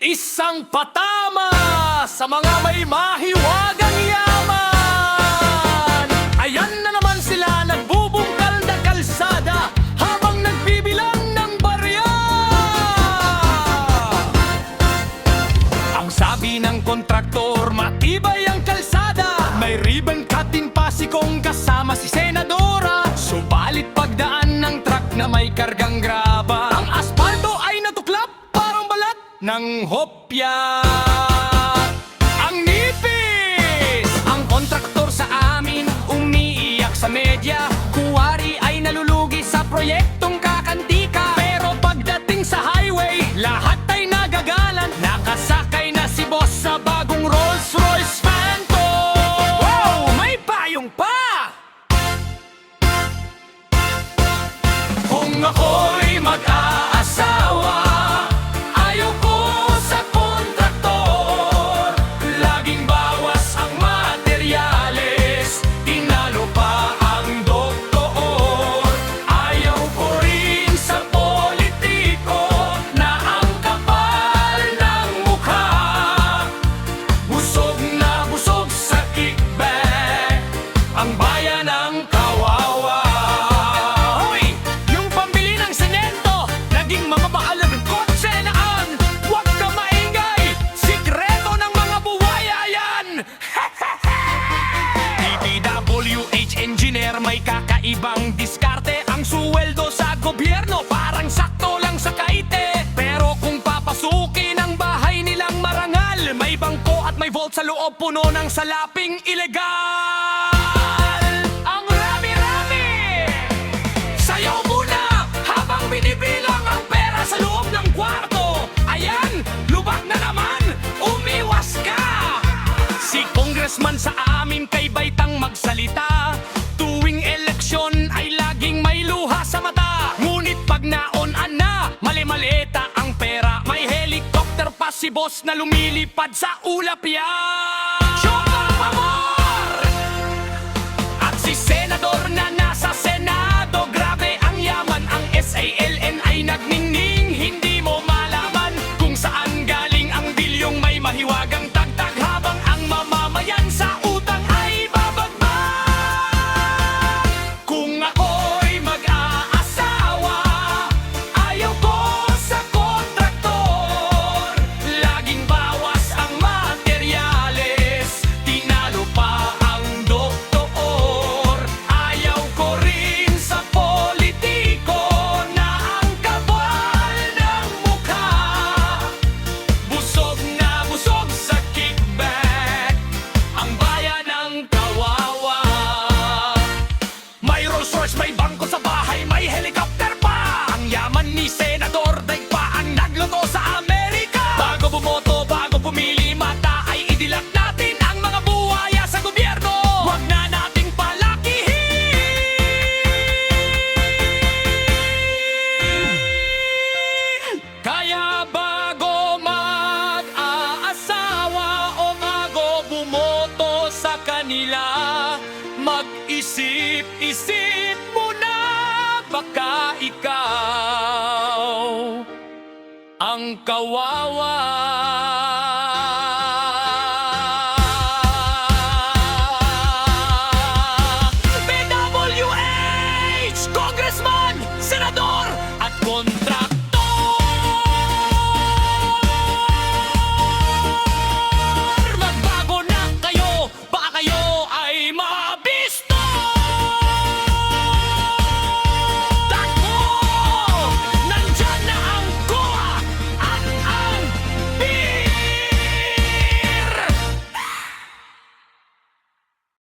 Isang patama sa mga may mahiwagang yaman. Ayan na naman sila nagbubungkal na kalsada habang nagbibilang ng barya. Ang sabi ng kontraktor, matibay ang kalsada. May ribbon cutting pa si Kong kasama si Senadora. Subalit pagdaan ng truck na may kargang graba, ang asfalto ay natuklap parang balat ng hopya. Ang nipis! Ang kontraktor sa amin umiiyak sa media. Kuwari ay nalulugi sa proyektong kakantika. Pero pagdating sa highway, lahat ay nagagalan. Nakasakay na si boss sa bagong Rolls Royce Phantom. Wow! May payong pa! Kung ako'y mag-aasawa, ayaw ko sa kontraktor. Laging bawas ang materyales, tinalo pa ang doktor. Ayaw ko rin sa politiko na ang kapal ng mukha. Busog na busog sa kickback, ang bayan ang kawawa. Hoy! Yung pambili ng semento, naging mamamahal ang kotse naan. Huwag ka maingay, sikreto ng mga buwaya yan. DPWH engineer may kakaibang diskarte. Ang suweldo sa gobyerno parang sakto lang sa kaite. Pero kung papasukin ang bahay nilang marangal, may bangko at may vault sa loob, puno ng salaping ilegal. Ang rami-rami! Sayaw muna habang binibilang ang pera sa loob ng kwarto. Ayan, lubak na naman, umiwas ka! Si congressman sa amin kay baitang magsalita. Tuwing eleksyon ay laging may luha sa mata. Ngunit pag naon-an na, mali-malita ang pera. May helicopter pa si boss na lumilipad sa ulap yan. Chokar pamor! At si senador na nasa senado, grabe ang yaman. Ang SALN ay nagningning, hindi mo malaman kung saan galing ang bilyong may mahiwagang tagtag. Habang ang mamamayan sa utang ay babagman. Kung ako'y mag-aasawa, ayaw ko sa kontraktor. Laging bawas ang materyales, tinalo pa ang doktor. Ayaw ko rin sa politiko na ang kapal ng mukha. Busog na busog sa kickback, ang bayan ang kawawa. May Rolls Royce, may bangko sa bahay, may helicopter pa. Ang yaman ni Senador daig pa ang nagluto sa Amerika. Bago bumoto, bago pumili, mata ay idilat natin ang mga buhaya sa gobyerno. Huwag na nating palakihin. Kaya bago mag-aasawa o bago bumoto sa kanila, mag-isip-isip muna, baka ikaw ang kawawa.